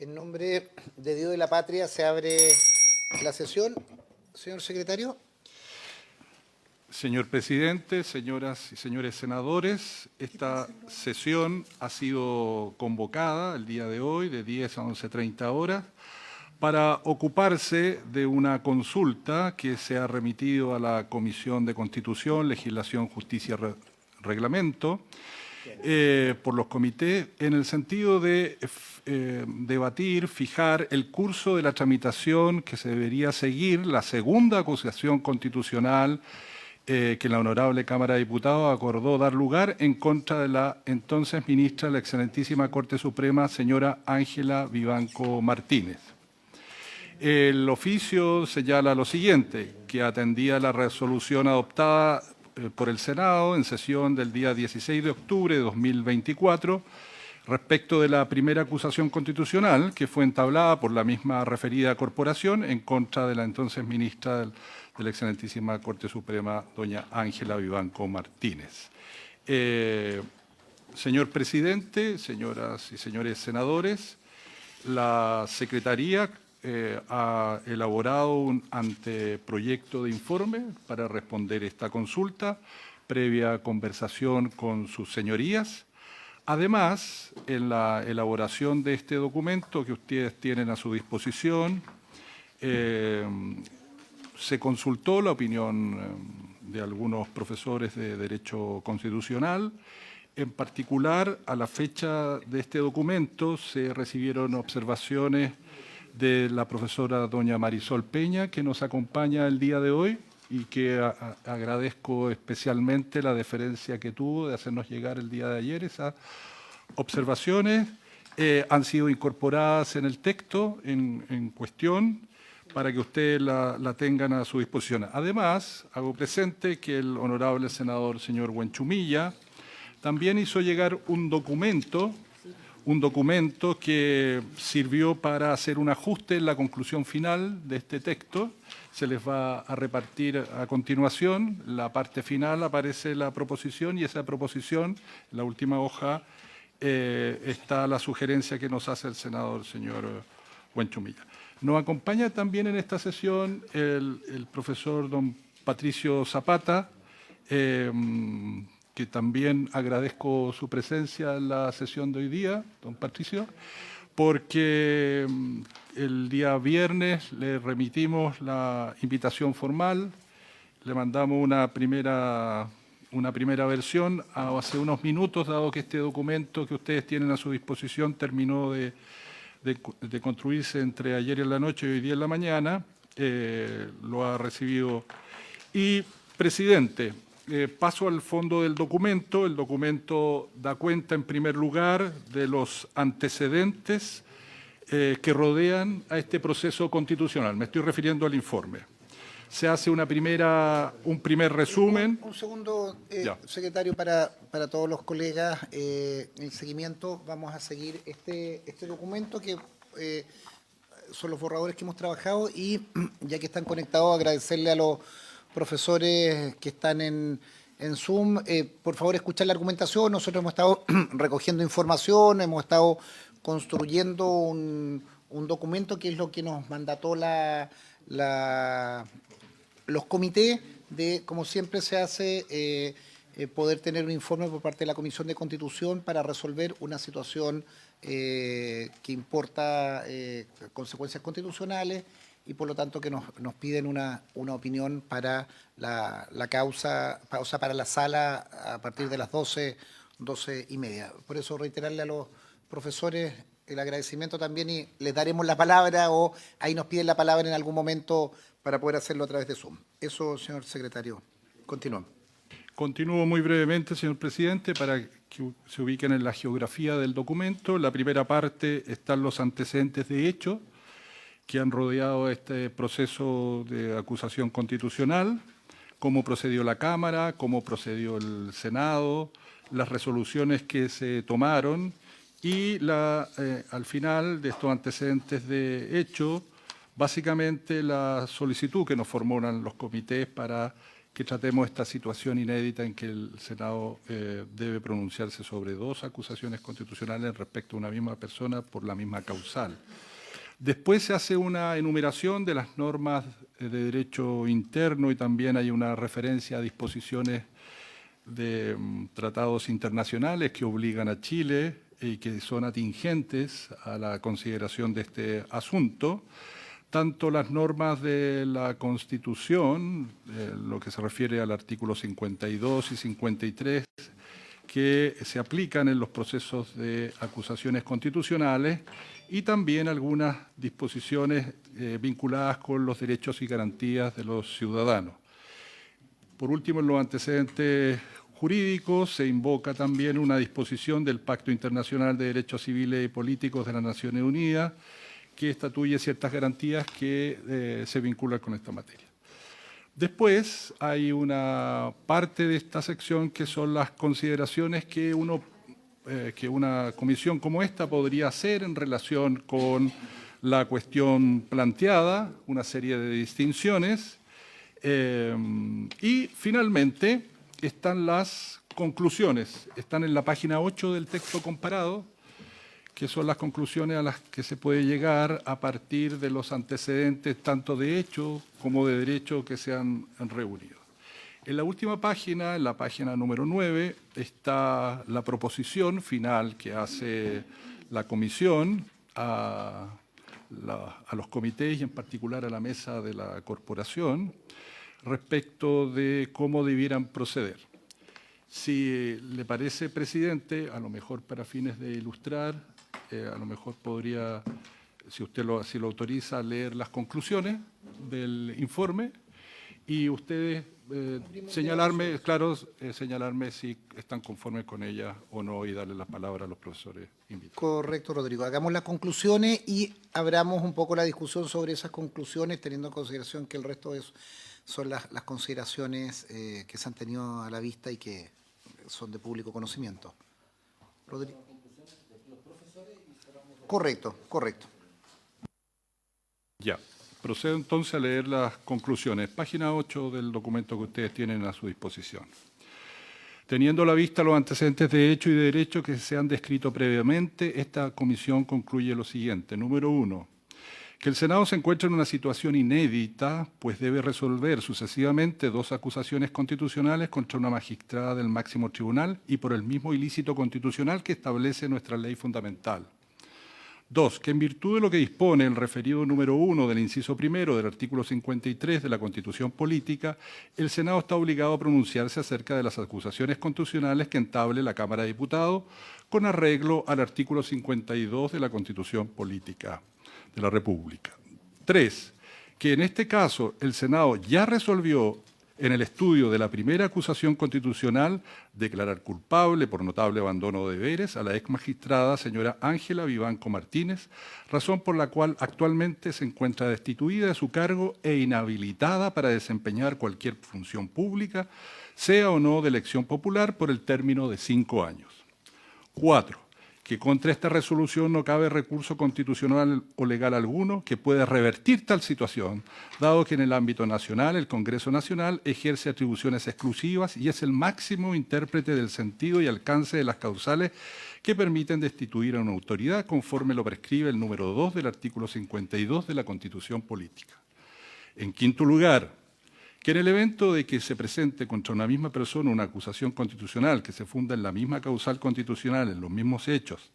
En nombre de Dios y la Patria se abre la sesión. Señor secretario. Señor presidente, señoras y señores senadores, esta sesión ha sido convocada el día de hoy de 10 a 11:30 horas para ocuparse de una consulta que se ha remitido a la Comisión de Constitución, Legislación, Justicia y Reglamento por los comités en el sentido de debatir, fijar el curso de la tramitación que se debería seguir, la segunda acusación constitucional que la Honorable Cámara de Diputados acordó dar lugar en contra de la entonces ministra de la Excelentísima Corte Suprema, señora Ángela Vivanco Martínez. El oficio señala lo siguiente, que atendía la resolución adoptada por el Senado en sesión del día 16 de octubre de 2024 respecto de la primera acusación constitucional que fue entablada por la misma referida corporación en contra de la entonces ministra de la Excelentísima Corte Suprema, doña Ángela Vivanco Martínez. Señor presidente, señoras y señores senadores, la Secretaría ha elaborado un anteproyecto de informe para responder esta consulta, previa conversación con sus señorías. Además, en la elaboración de este documento que ustedes tienen a su disposición, se consultó la opinión de algunos profesores de Derecho Constitucional. En particular, a la fecha de este documento se recibieron observaciones de la profesora doña Marisol Peña, que nos acompaña el día de hoy y que agradezco especialmente la deferencia que tuvo de hacernos llegar el día de ayer. Esas observaciones han sido incorporadas en el texto en cuestión para que ustedes la tengan a su disposición. Además, hago presente que el honorable senador señor Huenchumilla también hizo llegar un documento que sirvió para hacer un ajuste en la conclusión final de este texto. Se les va a repartir a continuación. La parte final aparece la proposición y esa proposición, en la última hoja, está la sugerencia que nos hace el senador señor Huenchumilla. Nos acompaña también en esta sesión el profesor don Patricio Zapata, que también agradezco su presencia en la sesión de hoy día, don Patricio, porque el día viernes le remitimos la invitación formal, le mandamos una primera versión hace unos minutos, dado que este documento que ustedes tienen a su disposición terminó de construirse entre ayer en la noche y hoy día en la mañana, lo ha recibido. Y, presidente, paso al fondo del documento. El documento da cuenta, en primer lugar, de los antecedentes que rodean a este proceso constitucional. Me estoy refiriendo al informe. Se hace un primer resumen. Un segundo, secretario, para todos los colegas, el seguimiento. Vamos a seguir este documento que son los borradores que hemos trabajado y ya que están conectados, agradecerle a los profesores que están en Zoom, por favor escuchar la argumentación. Nosotros hemos estado recogiendo información, hemos estado construyendo un documento que es lo que nos mandató los comités de, como siempre se hace, poder tener un informe por parte de la Comisión de Constitución para resolver una situación que importa consecuencias constitucionales y por lo tanto que nos piden una opinión para la causa, o sea, para la sala a partir de las 12:30. Por eso reiterarle a los profesores el agradecimiento también y les daremos la palabra o ahí nos piden la palabra en algún momento para poder hacerlo a través de Zoom. Eso, señor secretario. Continuamos. Continúo muy brevemente, señor presidente, para que se ubiquen en la geografía del documento. En la primera parte están los antecedentes de hecho que han rodeado este proceso de acusación constitucional, cómo procedió la Cámara, cómo procedió el Senado, las resoluciones que se tomaron y al final de estos antecedentes de hecho, básicamente la solicitud que nos formulan los comités para que tratemos esta situación inédita en que el Senado debe pronunciarse sobre 2 acusaciones constitucionales respecto a una misma persona por la misma causal. Después se hace una enumeración de las normas de derecho interno y también hay una referencia a disposiciones de tratados internacionales que obligan a Chile y que son atingentes a la consideración de este asunto. Tanto las normas de la Constitución, lo que se refiere al artículo 52 y 53, que se aplican en los procesos de acusaciones constitucionales, y también algunas disposiciones vinculadas con los derechos y garantías de los ciudadanos. Por último, en los antecedentes jurídicos se invoca también una disposición del Pacto Internacional de Derechos Civiles y Políticos de las Naciones Unidas, que estatuye ciertas garantías que se vinculan con esta materia. Después hay una parte de esta sección que son las consideraciones que una comisión como esta podría hacer en relación con la cuestión planteada, una serie de distinciones. Y finalmente están las conclusiones, están en la página 8 del texto comparado, que son las conclusiones a las que se puede llegar a partir de los antecedentes tanto de hecho como de derecho que se han reunido. En la última página, en la página número 9, está la proposición final que hace la comisión a los comités y en particular a la mesa de la corporación respecto de cómo debieran proceder. Si le parece, presidente, a lo mejor para fines de ilustrar, a lo mejor podría, si usted así lo autoriza, leer las conclusiones del informe y ustedes señalarme si están conformes con ellas o no y darle la palabra a los profesores invitados. Correcto, Rodrigo. Hagamos las conclusiones y abramos un poco la discusión sobre esas conclusiones, teniendo en consideración que el resto son las consideraciones que se han tenido a la vista y que son de público conocimiento. Rodrigo. Correcto. Ya, procedo entonces a leer las conclusiones. Página 8 del documento que ustedes tienen a su disposición. Teniendo a la vista los antecedentes de hecho y de derecho que se han descrito previamente, esta comisión concluye lo siguiente. Número 1. Que el Senado se encuentra en una situación inédita, pues debe resolver sucesivamente 2 acusaciones constitucionales contra una magistrada del máximo tribunal y por el mismo ilícito constitucional que establece nuestra ley fundamental. 2. Que en virtud de lo que dispone el referido número 1 del inciso primero del artículo 53 de la Constitución Política, el Senado está obligado a pronunciarse acerca de las acusaciones constitucionales que entable la Cámara de Diputados con arreglo al artículo 52 de la Constitución Política de la República. 3. Que en este caso el Senado ya resolvió en el estudio de la primera acusación constitucional declarar culpable por notable abandono de deberes a la exmagistrada señora Ángela Vivanco Martínez, razón por la cual actualmente se encuentra destituida de su cargo e inhabilitada para desempeñar cualquier función pública, sea o no de elección popular, por el término de 5 años. 4. Que contra esta resolución no cabe recurso constitucional o legal alguno que pueda revertir tal situación, dado que en el ámbito nacional el Congreso Nacional ejerce atribuciones exclusivas y es el máximo intérprete del sentido y alcance de las causales que permiten destituir a una autoridad conforme lo prescribe el número 2 del artículo 52 de la Constitución Política. En quinto lugar, que en el evento de que se presente contra una misma persona una acusación constitucional que se funda en la misma causal constitucional, en los mismos hechos,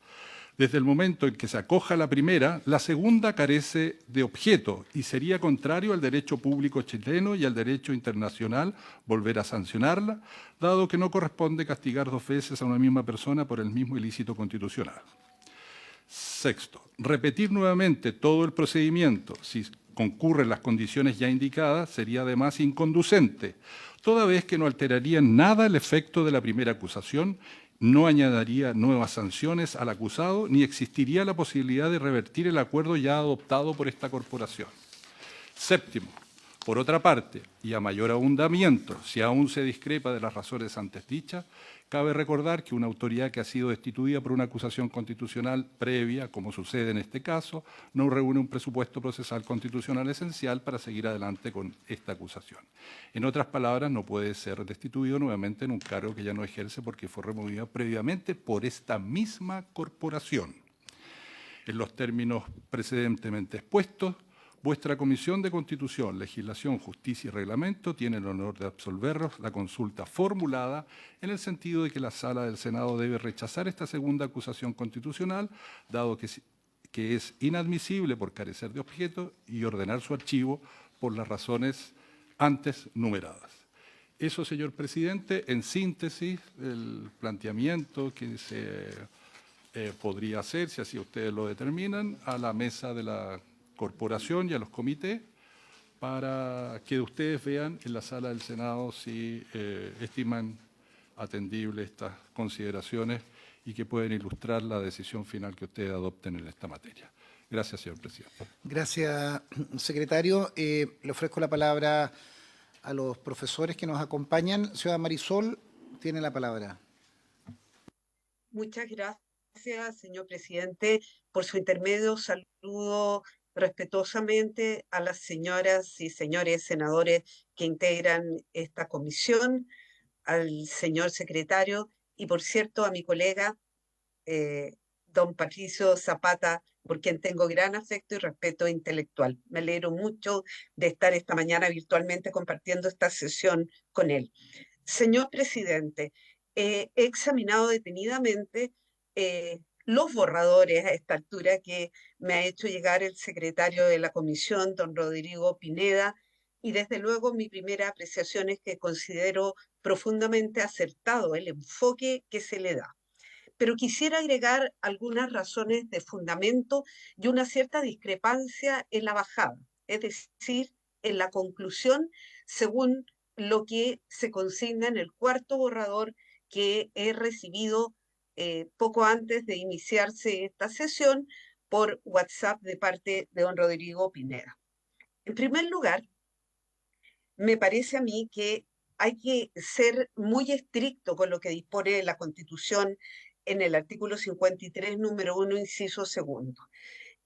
desde el momento en que se acoja la primera, la segunda carece de objeto y sería contrario al derecho público chileno y al derecho internacional volver a sancionarla, dado que no corresponde castigar 2 veces a una misma persona por el mismo ilícito constitucional. 6. Repetir nuevamente todo el procedimiento, si concurren las condiciones ya indicadas, sería además inconducente, toda vez que no alteraría en nada el efecto de la primera acusación, no añadiría nuevas sanciones al acusado, ni existiría la posibilidad de revertir el acuerdo ya adoptado por esta corporación. 7. Por otra parte, y a mayor abundamiento, si aún se discrepa de las razones antes dichas, cabe recordar que una autoridad que ha sido destituida por una acusación constitucional previa, como sucede en este caso, no reúne un presupuesto procesal constitucional esencial para seguir adelante con esta acusación. En otras palabras, no puede ser destituido nuevamente en un cargo que ya no ejerce porque fue removido previamente por esta misma corporación. En los términos precedentemente expuestos, vuestra Comisión de Constitución, Legislación, Justicia y Reglamento tiene el honor de absolveros la consulta formulada en el sentido de que la Sala del Senado debe rechazar esta segunda acusación constitucional, dado que es inadmisible por carecer de objeto, y ordenar su archivo por las razones antes numeradas. Eso, señor presidente, en síntesis, el planteamiento que se podría hacer, si así ustedes lo determinan, a la mesa de la corporación y a los comités, para que ustedes vean en la sala del Senado si estiman atendibles estas consideraciones y que pueden ilustrar la decisión final que ustedes adopten en esta materia. Gracias, señor presidente. Gracias, secretario. Le ofrezco la palabra a los profesores que nos acompañan. Ciudad Marisol, tiene la palabra. Muchas gracias, señor presidente. Por su intermedio, saludo respetuosamente a las señoras y señores senadores que integran esta comisión, al señor secretario y, por cierto, a mi colega, don Patricio Zapata, por quien tengo gran afecto y respeto intelectual. Me alegro mucho de estar esta mañana virtualmente compartiendo esta sesión con él. Señor presidente, he examinado detenidamente los borradores a esta altura que me ha hecho llegar el secretario de la comisión, don Rodrigo Pineda, y desde luego mi primera apreciación es que considero profundamente acertado el enfoque que se le da. Pero quisiera agregar algunas razones de fundamento y una cierta discrepancia en la bajada, es decir, en la conclusión, según lo que se consigna en el cuarto borrador que he recibido poco antes de iniciarse esta sesión por WhatsApp de parte de don Rodrigo Pineda. En primer lugar, me parece a mí que hay que ser muy estricto con lo que dispone la Constitución en el artículo 53, número 1, inciso segundo,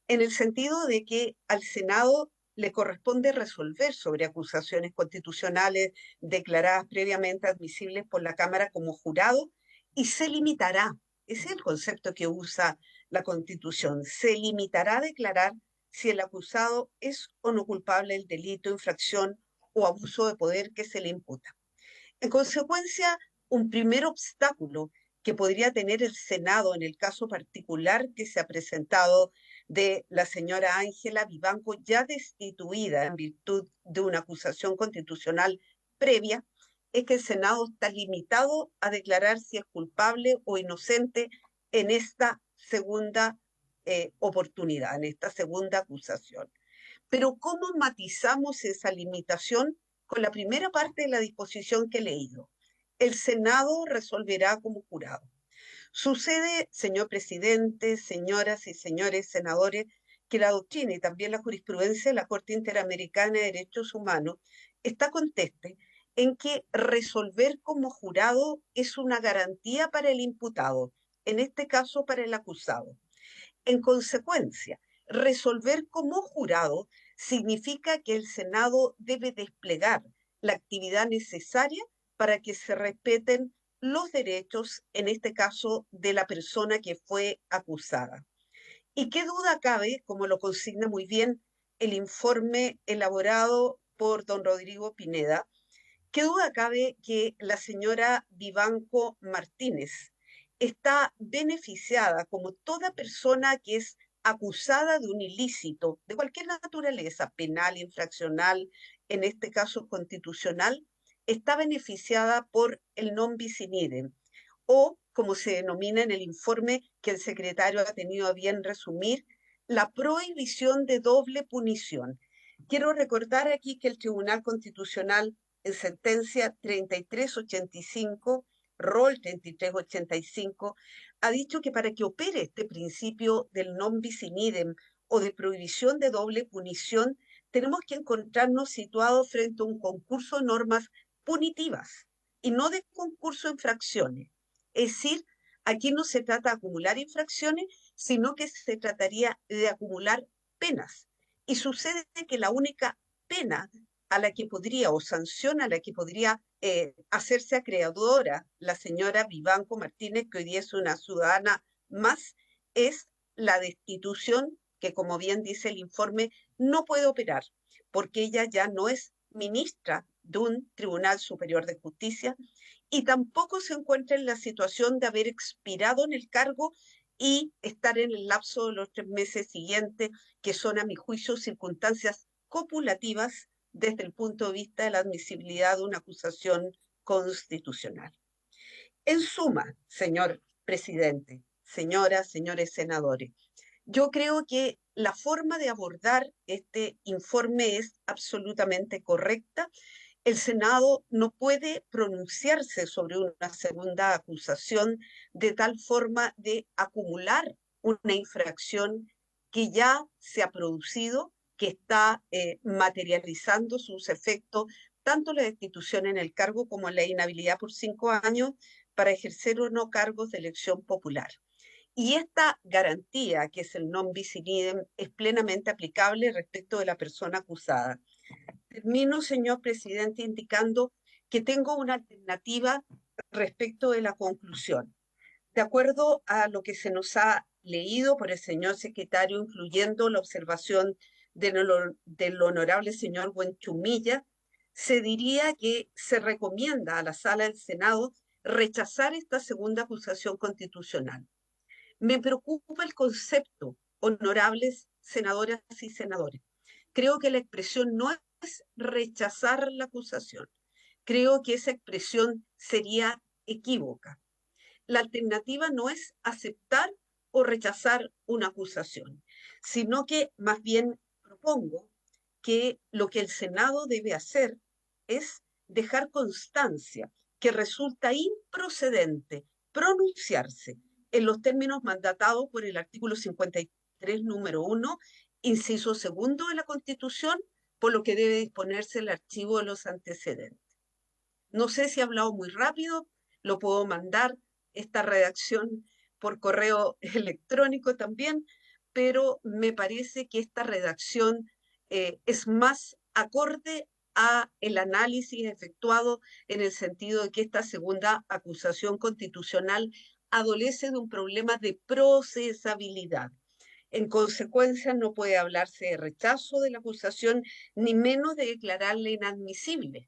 en el sentido de que al Senado le corresponde resolver sobre acusaciones constitucionales declaradas previamente admisibles por la Cámara como jurado y se limitará, ese es el concepto que usa la Constitución, se limitará a declarar si el acusado es o no culpable del delito, infracción o abuso de poder que se le imputa. En consecuencia, un primer obstáculo que podría tener el Senado en el caso particular que se ha presentado de la señora Ángela Vivanco, ya destituida en virtud de una acusación constitucional previa, es que el Senado está limitado a declarar si es culpable o inocente en esta segunda oportunidad, en esta segunda acusación. Pero ¿cómo matizamos esa limitación? Con la primera parte de la disposición que he leído. El Senado resolverá como jurado. Sucede, señor presidente, señoras y señores senadores, que la doctrina y también la jurisprudencia de la Corte Interamericana de Derechos Humanos está conteste en que resolver como jurado es una garantía para el imputado, en este caso para el acusado. En consecuencia, resolver como jurado significa que el Senado debe desplegar la actividad necesaria para que se respeten los derechos, en este caso, de la persona que fue acusada. ¿Y qué duda cabe, como lo consigna muy bien el informe elaborado por don Rodrigo Pineda, qué duda cabe que la señora Vivanco Martínez está beneficiada como toda persona que es acusada de un ilícito de cualquier naturaleza, penal, infraccional, en este caso constitucional, está beneficiada por el non bis in idem, o como se denomina en el informe que el secretario ha tenido a bien resumir, la prohibición de doble punición. Quiero recordar aquí que el Tribunal Constitucional en sentencia 3385, rol 3385, ha dicho que para que opere este principio del non bis in idem o de prohibición de doble punición, tenemos que encontrarnos situados frente a un concurso de normas punitivas y no de concurso de infracciones. Es decir, aquí no se trata de acumular infracciones, sino que se trataría de acumular penas. Y sucede que la única pena a la que podría, o sanción a la que podría hacerse acreedora la señora Vivanco Martínez, que hoy día es una ciudadana más, es la destitución, que como bien dice el informe, no puede operar, porque ella ya no es ministra de un Tribunal Superior de Justicia y tampoco se encuentra en la situación de haber expirado en el cargo y estar en el lapso de los 3 meses siguientes, que son a mi juicio circunstancias copulativas desde el punto de vista de la admisibilidad de una acusación constitucional. En suma, señor presidente, señoras, señores senadores, yo creo que la forma de abordar este informe es absolutamente correcta. El Senado no puede pronunciarse sobre una segunda acusación de tal forma de acumular una infracción que ya se ha producido, que está materializando sus efectos, tanto la destitución en el cargo como la inhabilidad por 5 años para ejercer o no cargos de elección popular. Y esta garantía, que es el non bis in idem, es plenamente aplicable respecto de la persona acusada. Termino, señor presidente, indicando que tengo una alternativa respecto de la conclusión. De acuerdo a lo que se nos ha leído por el señor secretario, incluyendo la observación del honorable señor Buenchumilla, se diría que se recomienda a la sala del Senado rechazar esta segunda acusación constitucional. Me preocupa el concepto, honorables senadoras y senadores. Creo que la expresión no es rechazar la acusación. Creo que esa expresión sería equívoca. La alternativa no es aceptar o rechazar una acusación, sino que más bien propongo que lo que el Senado debe hacer es dejar constancia que resulta improcedente pronunciarse en los términos mandatados por el artículo 53, número 1, inciso segundo de la Constitución, por lo que debe disponerse el archivo de los antecedentes. No sé si he hablado muy rápido, lo puedo mandar esta redacción por correo electrónico también, pero me parece que esta redacción es más acorde a el análisis efectuado en el sentido de que esta segunda acusación constitucional adolece de un problema de procesabilidad. En consecuencia, no puede hablarse de rechazo de la acusación, ni menos de declararla inadmisible,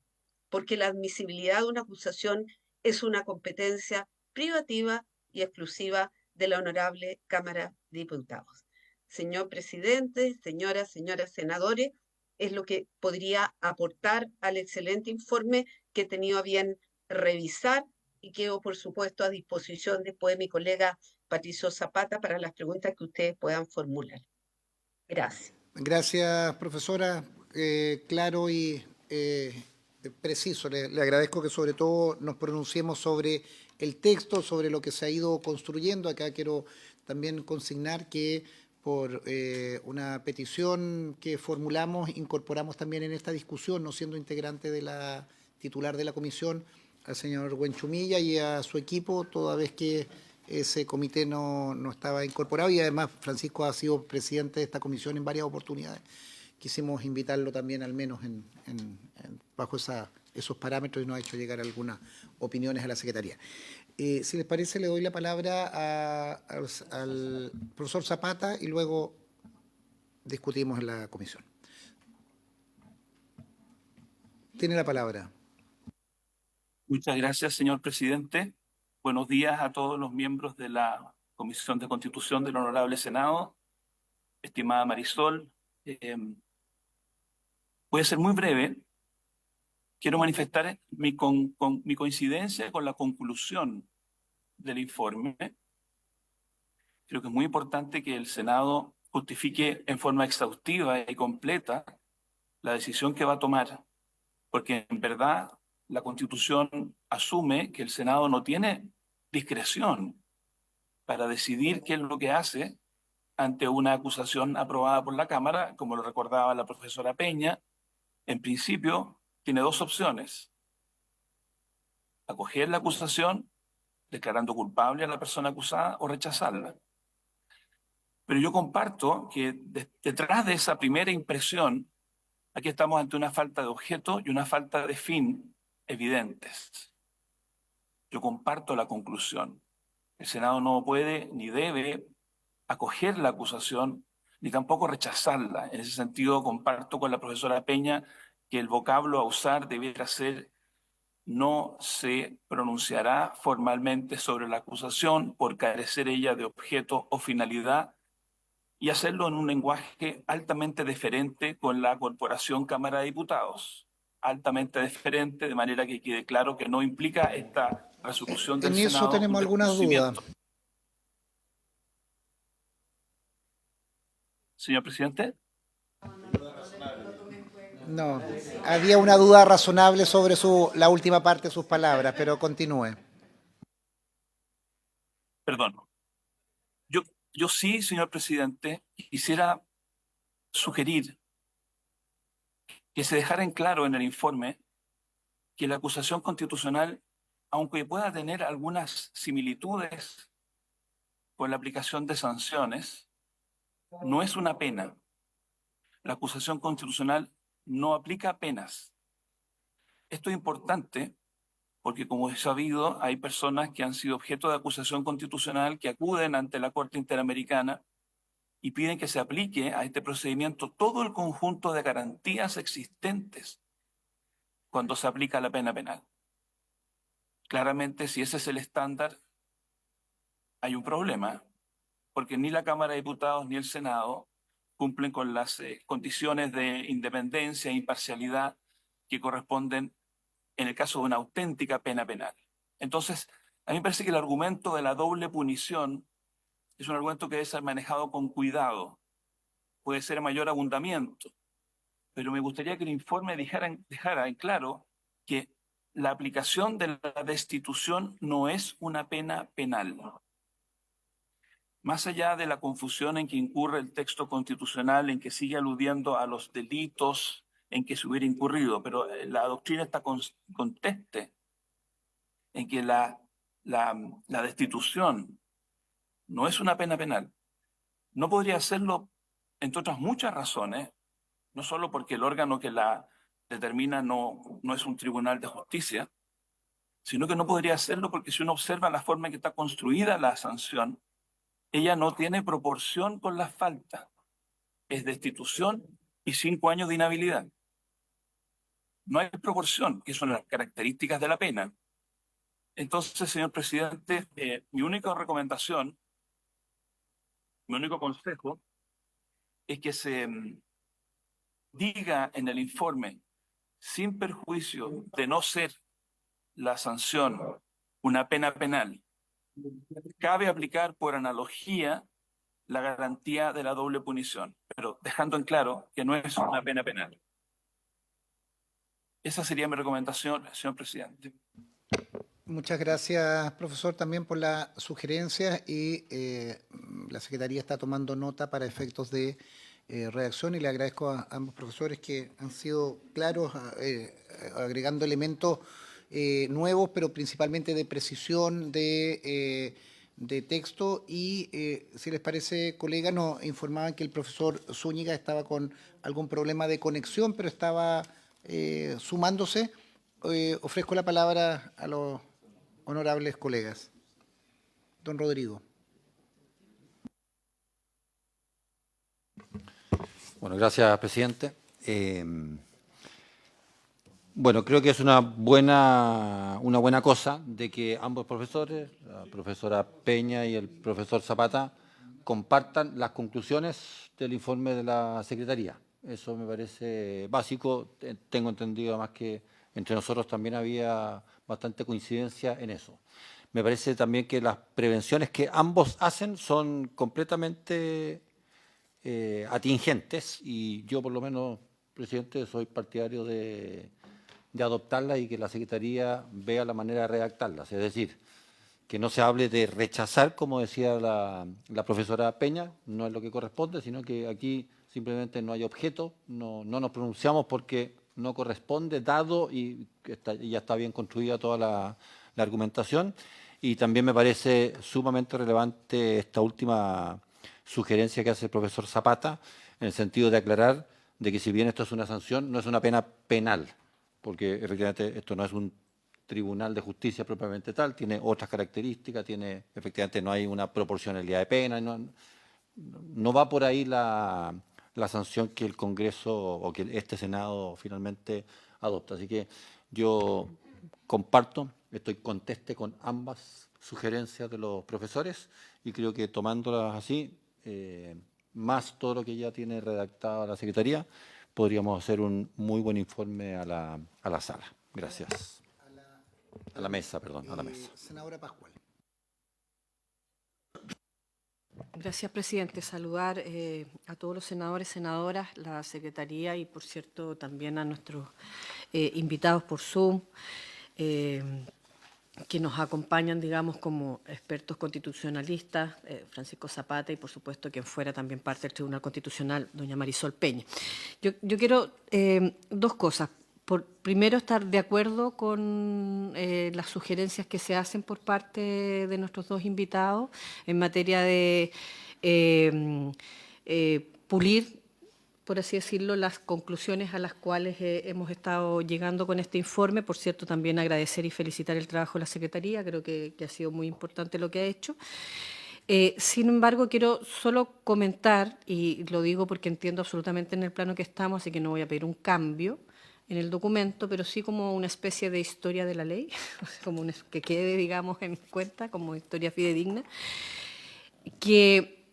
porque la admisibilidad de una acusación es una competencia privativa y exclusiva de la Honorable Cámara de Diputados. Señor presidente, señoras senadores, es lo que podría aportar al excelente informe que he tenido a bien revisar y quedo, por supuesto, a disposición después de mi colega Patricio Zapata para las preguntas que ustedes puedan formular. Gracias. Gracias, profesora. Claro y preciso. Le agradezco que sobre todo nos pronunciemos sobre el texto, sobre lo que se ha ido construyendo. Acá quiero también consignar que por una petición que formulamos, incorporamos también en esta discusión, no siendo integrante de la titular de la comisión, al señor Buenchumilla y a su equipo, toda vez que ese comité no estaba incorporado y además Francisco ha sido presidente de esta comisión en varias oportunidades. Quisimos invitarlo también al menos bajo esos parámetros y nos ha hecho llegar algunas opiniones a la Secretaría. Si les parece, le doy la palabra al profesor Zapata y luego discutimos en la comisión. Tiene la palabra. Muchas gracias, señor presidente. Buenos días a todos los miembros de la Comisión de Constitución del Honorable Senado. Estimada Marisol, voy a ser muy breve. Quiero manifestar mi coincidencia con la conclusión del informe. Creo que es muy importante que el Senado justifique en forma exhaustiva y completa la decisión que va a tomar, porque en verdad la Constitución asume que el Senado no tiene discreción para decidir qué es lo que hace ante una acusación aprobada por la Cámara, como lo recordaba la profesora Peña. En principio, tiene dos opciones: acoger la acusación, declarando culpable a la persona acusada, o rechazarla. Pero yo comparto que detrás de esa primera impresión, aquí estamos ante una falta de objeto y una falta de fin evidentes. Yo comparto la conclusión. El Senado no puede ni debe acoger la acusación, ni tampoco rechazarla. En ese sentido, comparto con la profesora Peña que el vocablo a usar debiera ser: no se pronunciará formalmente sobre la acusación por carecer ella de objeto o finalidad, y hacerlo en un lenguaje altamente deferente con la Corporación Cámara de Diputados. Altamente deferente, de manera que quede claro que no implica esta resolución del En eso Senado un tenemos algunas dudas. desconocimiento. Señor presidente. No, había una duda razonable sobre la última parte de sus palabras, pero continúe. Perdón. Yo sí, señor presidente, quisiera sugerir que se dejara en claro en el informe que la acusación constitucional, aunque pueda tener algunas similitudes con la aplicación de sanciones, no es una pena. La acusación constitucional no aplica penas. Esto es importante porque, como es sabido, hay personas que han sido objeto de acusación constitucional que acuden ante la Corte Interamericana y piden que se aplique a este procedimiento todo el conjunto de garantías existentes cuando se aplica la pena penal. Claramente, si ese es el estándar, hay un problema, porque ni la Cámara de Diputados ni el Senado cumplen con las condiciones de independencia e imparcialidad que corresponden en el caso de una auténtica pena penal. Entonces, a mí me parece que el argumento de la doble punición es un argumento que debe ser manejado con cuidado. Puede ser mayor abundamiento, pero me gustaría que el informe dejara en claro que la aplicación de la destitución no es una pena penal. Más allá de la confusión en que incurre el texto constitucional, en que sigue aludiendo a los delitos en que se hubiera incurrido, pero la doctrina está conteste en que la destitución no es una pena penal. No podría hacerlo, entre otras muchas razones, no solo porque el órgano que la determina no es un tribunal de justicia, sino que no podría hacerlo porque, si uno observa la forma en que está construida la sanción, ella no tiene proporción con la falta. Es destitución y 5 años de inhabilidad. No hay proporción, que son las características de la pena. Entonces, señor presidente, mi única recomendación, mi único consejo, es que se diga en el informe, sin perjuicio de no ser la sanción una pena penal, cabe aplicar por analogía la garantía de la doble punición, pero dejando en claro que no es una pena penal. Esa sería mi recomendación, señor presidente. Muchas gracias, profesor, también por la sugerencia, y la Secretaría está tomando nota para efectos de redacción, y le agradezco a ambos profesores que han sido claros, agregando elementos nuevos, pero principalmente de precisión de texto. Y si les parece, colega, nos informaban que el profesor Zúñiga estaba con algún problema de conexión, pero estaba sumándose. Ofrezco la palabra a los honorables colegas. Don Rodrigo. Bueno, gracias, presidente. Bueno, creo que es una buena cosa de que ambos profesores, la profesora Peña y el profesor Zapata, compartan las conclusiones del informe de la Secretaría. Eso me parece básico. Tengo entendido además que entre nosotros también había bastante coincidencia en eso. Me parece también que las prevenciones que ambos hacen son completamente atingentes, y yo, por lo menos, presidente, soy partidario de adoptarlas y que la Secretaría vea la manera de redactarlas. Es decir, que no se hable de rechazar, como decía la profesora Peña, no es lo que corresponde, sino que aquí simplemente no hay objeto, no nos pronunciamos porque no corresponde, dado y ya está bien construida toda la argumentación. Y también me parece sumamente relevante esta última sugerencia que hace el profesor Zapata, en el sentido de aclarar de que si bien esto es una sanción, no es una pena penal, porque efectivamente esto no es un tribunal de justicia propiamente tal, tiene otras características, efectivamente no hay una proporcionalidad de pena, no va por ahí la sanción que el Congreso o que este Senado finalmente adopta. Así que yo comparto, estoy conteste con ambas sugerencias de los profesores y creo que tomándolas así, más todo lo que ya tiene redactado la Secretaría, podríamos hacer un muy buen informe a la sala. Gracias. A la mesa, perdón, a la mesa. Senadora Pascual. Gracias, presidente. Saludar a todos los senadores, senadoras, la Secretaría y, por cierto, también a nuestros invitados por Zoom, que nos acompañan, digamos, como expertos constitucionalistas, Francisco Zapata y, por supuesto, quien fuera también parte del Tribunal Constitucional, doña Marisol Peña. Yo quiero dos cosas. Primero, estar de acuerdo con las sugerencias que se hacen por parte de nuestros dos invitados en materia de pulir, por así decirlo, las conclusiones a las cuales hemos estado llegando con este informe. Por cierto, también agradecer y felicitar el trabajo de la Secretaría, creo que ha sido muy importante lo que ha hecho. Sin embargo, quiero solo comentar, y lo digo porque entiendo absolutamente en el plano que estamos, así que no voy a pedir un cambio en el documento, pero sí como una especie de historia de la ley, como que quede, digamos, en cuenta como historia fidedigna, que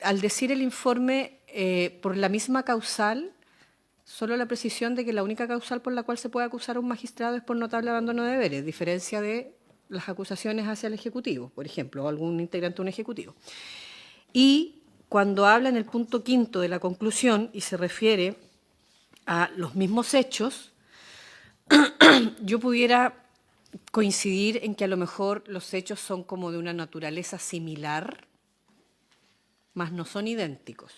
al decir el informe por la misma causal, solo la precisión de que la única causal por la cual se puede acusar a un magistrado es por notable abandono de deberes, diferencia de las acusaciones hacia el Ejecutivo, por ejemplo, o algún integrante de un Ejecutivo. Y cuando habla en el punto 5 de la conclusión y se refiere a los mismos hechos, yo pudiera coincidir en que a lo mejor los hechos son como de una naturaleza similar, mas no son idénticos.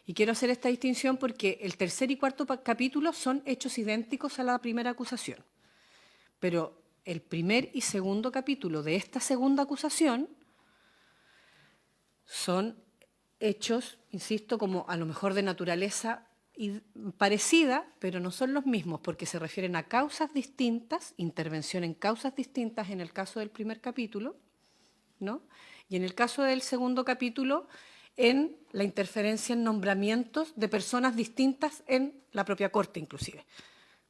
Y quiero hacer esta distinción porque el tercer y cuarto capítulo son hechos idénticos a la primera acusación. Pero el primer y segundo capítulo de esta segunda acusación son hechos, insisto, como a lo mejor de naturaleza parecida, pero no son los mismos, porque se refieren a causas distintas, intervención en causas distintas en el caso del primer capítulo, ¿no? Y en el caso del segundo capítulo, en la interferencia en nombramientos de personas distintas en la propia Corte, inclusive.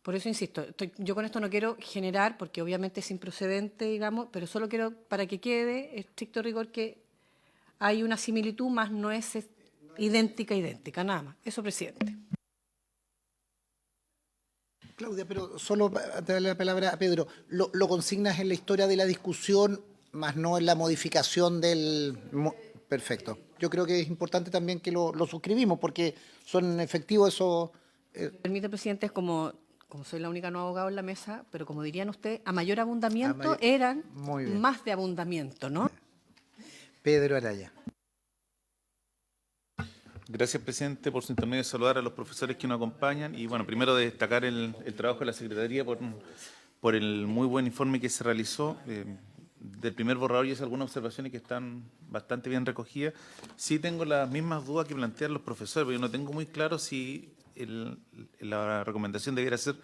Por eso insisto, yo con esto no quiero generar, porque obviamente es improcedente, digamos, pero solo quiero para que quede estricto rigor que hay una similitud, más no es idéntica, nada más. Eso, presidente. Claudia, pero solo para darle la palabra a Pedro, lo consignas en la historia de la discusión, más no en la modificación del... Perfecto. Yo creo que es importante también que lo suscribimos, porque son efectivos esos... Permite, presidente, como soy la única no abogada en la mesa, pero como dirían ustedes, a mayor abundamiento eran más de abundamiento, ¿no? Pedro Araya. Gracias, presidente, por su intermedio, saludar a los profesores que nos acompañan y, bueno, primero destacar el trabajo de la Secretaría por el muy buen informe que se realizó. Del primer borrador y hice algunas observaciones que están bastante bien recogidas. Sí tengo las mismas dudas que plantean los profesores, porque no tengo muy claro si la recomendación debiera ser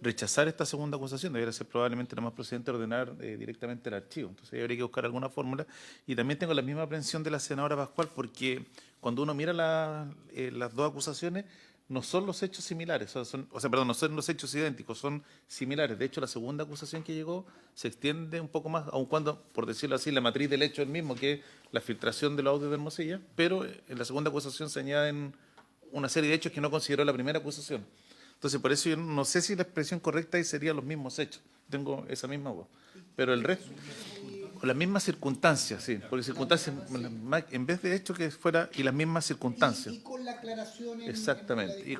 rechazar esta segunda acusación, debiera ser probablemente lo más procedente ordenar directamente el archivo. Entonces habría que buscar alguna fórmula. Y también tengo la misma aprensión de la senadora Pascual, porque cuando uno mira las dos acusaciones, no son los hechos similares, no son los hechos idénticos, son similares. De hecho, la segunda acusación que llegó se extiende un poco más, aun cuando, por decirlo así, la matriz del hecho es el mismo, que es la filtración de los audios de Hermosilla, pero en la segunda acusación se añaden una serie de hechos que no consideró la primera acusación. Entonces, por eso yo no sé si la expresión correcta ahí serían los mismos hechos. Tengo esa misma duda. Pero el resto, con las mismas circunstancias, sí, porque circunstancias, en vez de hecho que fuera, y las mismas circunstancias. Y con la aclaración. Exactamente. Y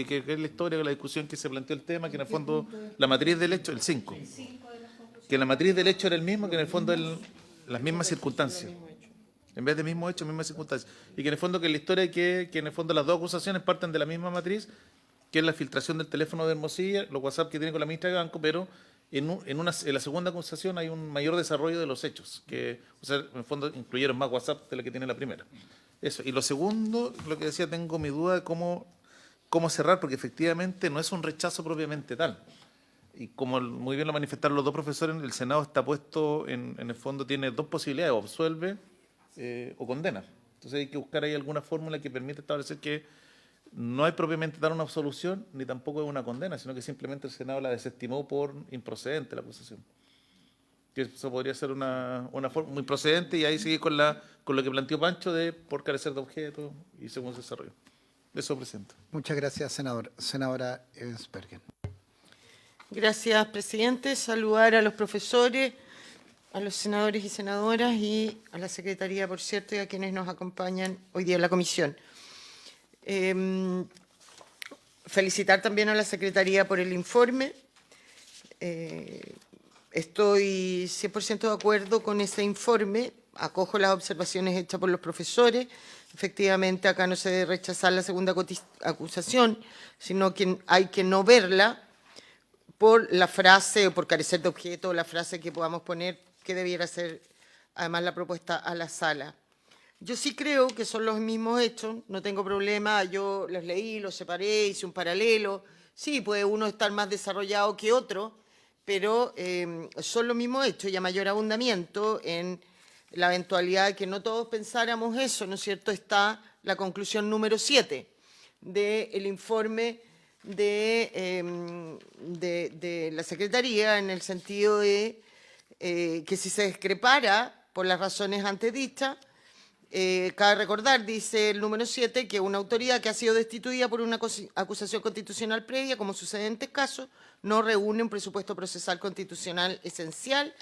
que es la historia, la discusión que se planteó el tema, que en el fondo la matriz del hecho, el 5. que la matriz del hecho era el mismo, que en el fondo las mismas circunstancias. En vez de mismo hecho, mismas circunstancias. Y que en el fondo que la historia que en el fondo las dos acusaciones parten de la misma matriz, que es la filtración del teléfono de Hermosilla, los WhatsApp que tiene con la ministra de Banco, pero en la segunda acusación hay un mayor desarrollo de los hechos, que o sea, en el fondo incluyeron más WhatsApp de la que tiene la primera. Eso. Y lo segundo, lo que decía, tengo mi duda de cómo cerrar, porque efectivamente no es un rechazo propiamente tal. Y como muy bien lo manifestaron los dos profesores, el Senado está puesto, en el fondo tiene dos posibilidades, o absuelve o condena. Entonces hay que buscar ahí alguna fórmula que permita establecer que no hay propiamente tal una absolución, ni tampoco es una condena, sino que simplemente el Senado la desestimó por improcedente la acusación. Que eso podría ser una forma muy procedente, y ahí sigue con lo que planteó Pancho de por carecer de objetos y según se desarrolló. Eso presento. Muchas gracias, senador. Senadora Evans-Bergen. Gracias, presidente. Saludar a los profesores, a los senadores y senadoras y a la Secretaría, por cierto, y a quienes nos acompañan hoy día en la comisión. Felicitar también a la Secretaría por el informe. Estoy 100% de acuerdo con ese informe. Acojo las observaciones hechas por los profesores. Efectivamente, acá no se debe rechazar la segunda acusación, sino que hay que no verla por la frase o por carecer de objeto, o la frase que podamos poner que debiera ser además la propuesta a la sala. Yo sí creo que son los mismos hechos, no tengo problema, yo los leí, los separé, hice un paralelo. Sí, puede uno estar más desarrollado que otro, pero son los mismos hechos y a mayor abundamiento en la eventualidad de que no todos pensáramos eso, ¿no es cierto?, está la conclusión número 7 del informe de la Secretaría, en el sentido de que si se discrepara por las razones antes dichas, cabe recordar, dice el número 7, que una autoridad que ha sido destituida por una acusación constitucional previa, como sucede en este caso, no reúne un presupuesto procesal constitucional esencial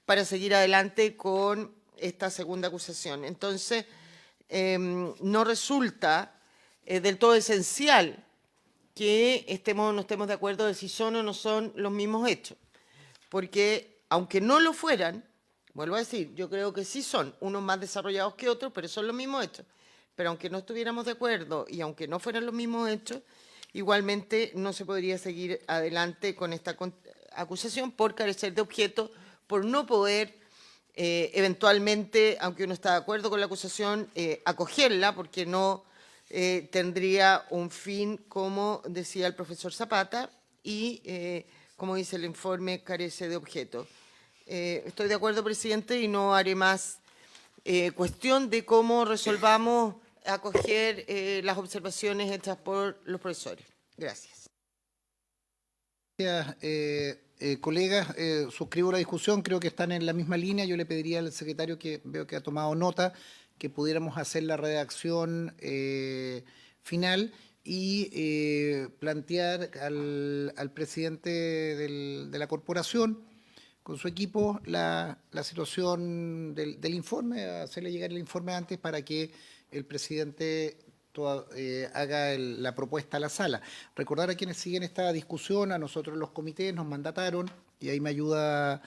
para seguir adelante con esta segunda acusación. Entonces, no resulta del todo esencial que no estemos de acuerdo de si son o no son los mismos hechos, porque aunque no lo fueran, vuelvo a decir, yo creo que sí son, unos más desarrollados que otros, pero son los mismos hechos. Pero aunque no estuviéramos de acuerdo y aunque no fueran los mismos hechos, igualmente no se podría seguir adelante con esta acusación por carecer de objeto, por no poder eventualmente, aunque uno está de acuerdo con la acusación, acogerla, porque no tendría un fin, como decía el profesor Zapata, y como dice el informe, carece de objeto. Estoy de acuerdo, presidente, y no haré más cuestión de cómo resolvamos acoger las observaciones hechas por los profesores. Gracias. Gracias, colegas. Suscribo la discusión, creo que están en la misma línea. Yo le pediría al secretario, que veo que ha tomado nota, que pudiéramos hacer la redacción final y plantear al presidente de la corporación con su equipo la situación del informe, hacerle llegar el informe antes para que el presidente haga la propuesta a la sala. Recordar a quienes siguen esta discusión, a nosotros los comités nos mandataron, y ahí me ayuda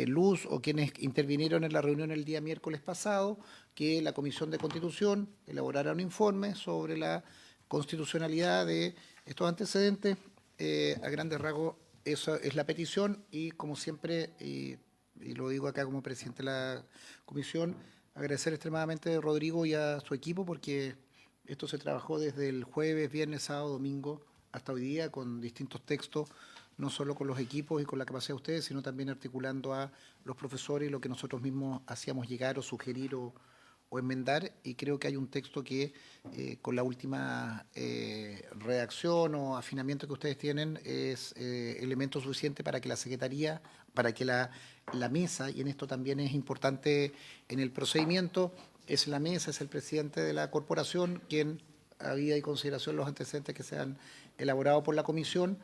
Luz o quienes intervinieron en la reunión el día miércoles pasado, que la Comisión de Constitución elaborara un informe sobre la constitucionalidad de estos antecedentes. A grandes rasgos, esa es la petición, y como siempre, y lo digo acá como presidente de la comisión, agradecer extremadamente a Rodrigo y a su equipo, porque esto se trabajó desde el jueves, viernes, sábado, domingo, hasta hoy día, con distintos textos, no solo con los equipos y con la capacidad de ustedes, sino también articulando a los profesores lo que nosotros mismos hacíamos llegar o sugerir o enmendar, y creo que hay un texto que con la última redacción o afinamiento que ustedes tienen es elemento suficiente para que la Secretaría, para que la mesa, y en esto también es importante en el procedimiento, es la mesa, es el presidente de la corporación quien, habida y consideración los antecedentes que se han elaborado por la comisión,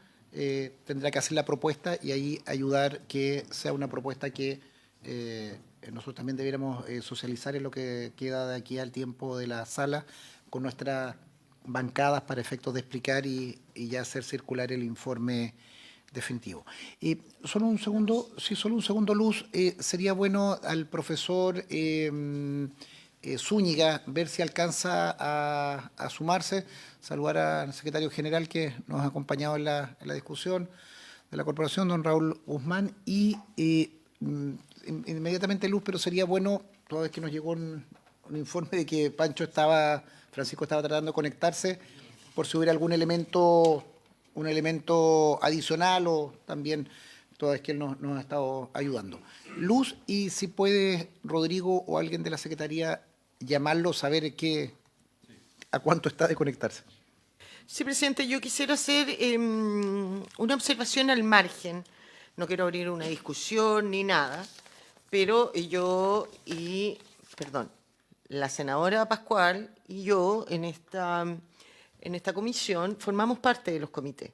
tendrá que hacer la propuesta y ahí ayudar que sea una propuesta que nosotros también debiéramos socializar en lo que queda de aquí al tiempo de la sala con nuestras bancadas para efectos de explicar y ya hacer circular el informe definitivo. Solo un segundo, Luz, sería bueno al profesor Zúñiga ver si alcanza a sumarse, saludar al secretario general que nos ha acompañado en la discusión de la corporación, don Raúl Guzmán, y inmediatamente Luz, pero sería bueno, toda vez que nos llegó un informe de que Francisco estaba tratando de conectarse, por si hubiera algún elemento, un elemento adicional o también toda vez que él nos ha estado ayudando. Luz, y si puede Rodrigo o alguien de la Secretaría llamarlo, saber a cuánto está de conectarse. Sí, presidente, yo quisiera hacer una observación al margen. No quiero abrir una discusión ni nada, pero la senadora Pascual y yo en esta comisión formamos parte de los comités.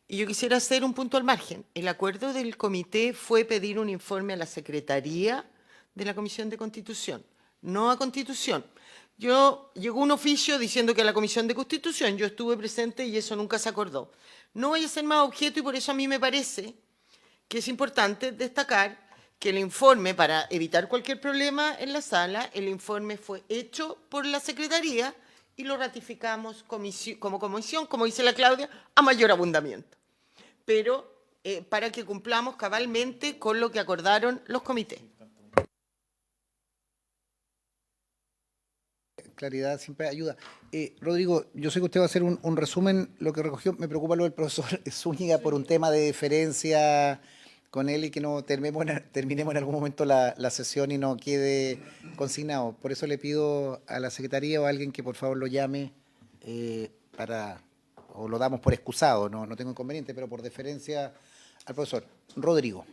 Y yo quisiera hacer un punto al margen. El acuerdo del comité fue pedir un informe a la Secretaría de la Comisión de Constitución, no a Constitución. Llegó un oficio diciendo que a la Comisión de Constitución, yo estuve presente y eso nunca se acordó. No vaya a ser más objeto y por eso a mí me parece que es importante destacar que el informe, para evitar cualquier problema en la sala, el informe fue hecho por la Secretaría y lo ratificamos como comisión, como dice la Claudia, a mayor abundamiento. Pero para que cumplamos cabalmente con lo que acordaron los comités. Claridad siempre ayuda. Rodrigo, yo sé que usted va a hacer un resumen, lo que recogió. Me preocupa lo del profesor Zúñiga por un tema de deferencia con él y que no terminemos en algún momento la sesión y no quede consignado. Por eso le pido a la Secretaría o a alguien que por favor lo llame o lo damos por excusado, no tengo inconveniente, pero por deferencia al profesor. Rodrigo.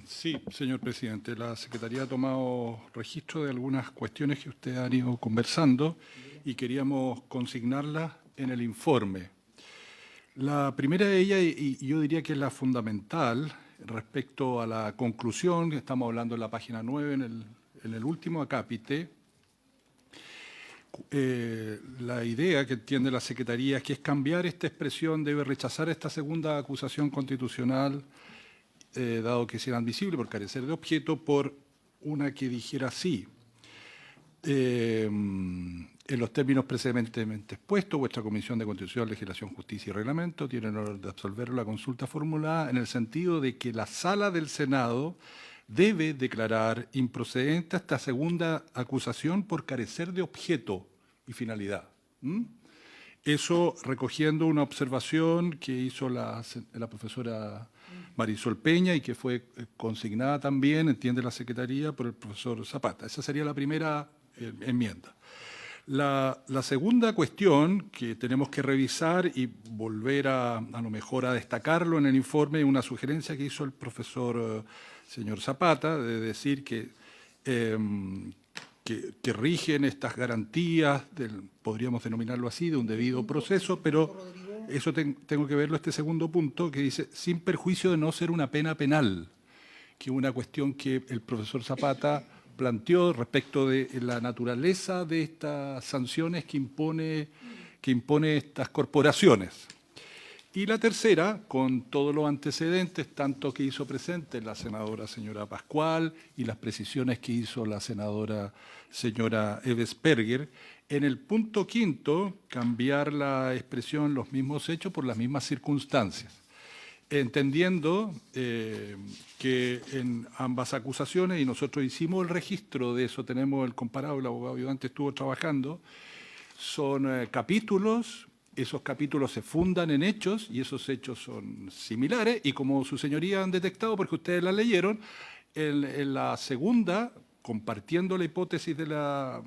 Sí, señor presidente. La Secretaría ha tomado registro de algunas cuestiones que ustedes han ido conversando y queríamos consignarlas en el informe. La primera de ellas, y yo diría que es la fundamental, respecto a la conclusión, que estamos hablando en la página 9, en el último acápite, la idea que entiende la Secretaría es que es cambiar esta expresión, debe rechazar esta segunda acusación constitucional, dado que será admisible por carecer de objeto, por una que dijera así. En los términos precedentemente expuestos, vuestra Comisión de Constitución, Legislación, Justicia y Reglamento tiene el honor de absolver la consulta formulada en el sentido de que la Sala del Senado debe declarar improcedente esta segunda acusación por carecer de objeto y finalidad. Eso recogiendo una observación que hizo la profesora Marisol Peña y que fue consignada también, entiende la Secretaría, por el profesor Zapata. Esa sería la primera enmienda. La segunda cuestión que tenemos que revisar y volver a lo mejor a destacarlo en el informe, una sugerencia que hizo el profesor señor Zapata, de decir que rigen estas garantías, podríamos denominarlo así, de un debido proceso, pero eso tengo que verlo este segundo punto, que dice, sin perjuicio de no ser una pena penal, que es una cuestión que el profesor Zapata planteó respecto de la naturaleza de estas sanciones que impone estas corporaciones. Y la tercera, con todos los antecedentes, tanto que hizo presente la senadora señora Pascual y las precisiones que hizo la senadora señora Ebesperger, en el punto quinto, cambiar la expresión los mismos hechos por las mismas circunstancias, entendiendo que en ambas acusaciones, y nosotros hicimos el registro de eso, tenemos el comparado, el abogado ayudante estuvo trabajando, son capítulos. Esos capítulos se fundan en hechos y esos hechos son similares y como su señoría han detectado, porque ustedes la leyeron, en la segunda, compartiendo la hipótesis de la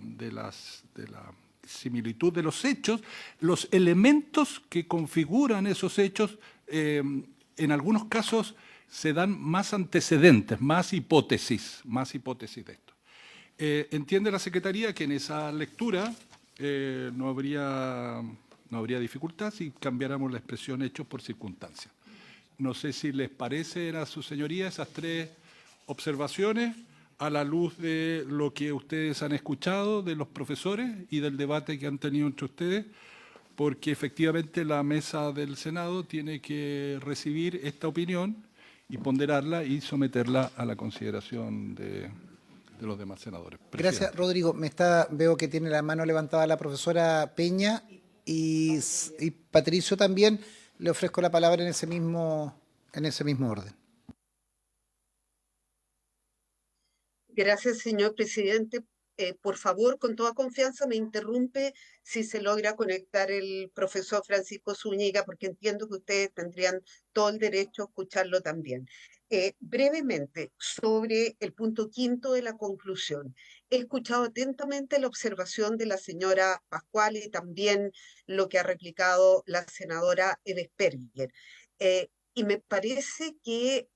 similitud de los hechos, los elementos que configuran esos hechos, en algunos casos se dan más antecedentes, más hipótesis de esto. Entiende la Secretaría que en esa lectura no habría dificultad si cambiáramos la expresión hechos por circunstancias. No sé si les parece a su señoría esas tres observaciones a la luz de lo que ustedes han escuchado de los profesores y del debate que han tenido entre ustedes. porque efectivamente la mesa del Senado tiene que recibir esta opinión y ponderarla y someterla a la consideración de los demás senadores. Gracias, Rodrigo. Veo que tiene la mano levantada la profesora Peña y Patricio también. Le ofrezco la palabra en ese mismo orden. Gracias, señor presidente. Por favor, con toda confianza, me interrumpe si se logra conectar el profesor Francisco Zúñiga, porque entiendo que ustedes tendrían todo el derecho a escucharlo también. Brevemente, sobre el punto quinto de la conclusión. He escuchado atentamente la observación de la señora Pascual y también lo que ha replicado la senadora Ebesperger. Y me parece que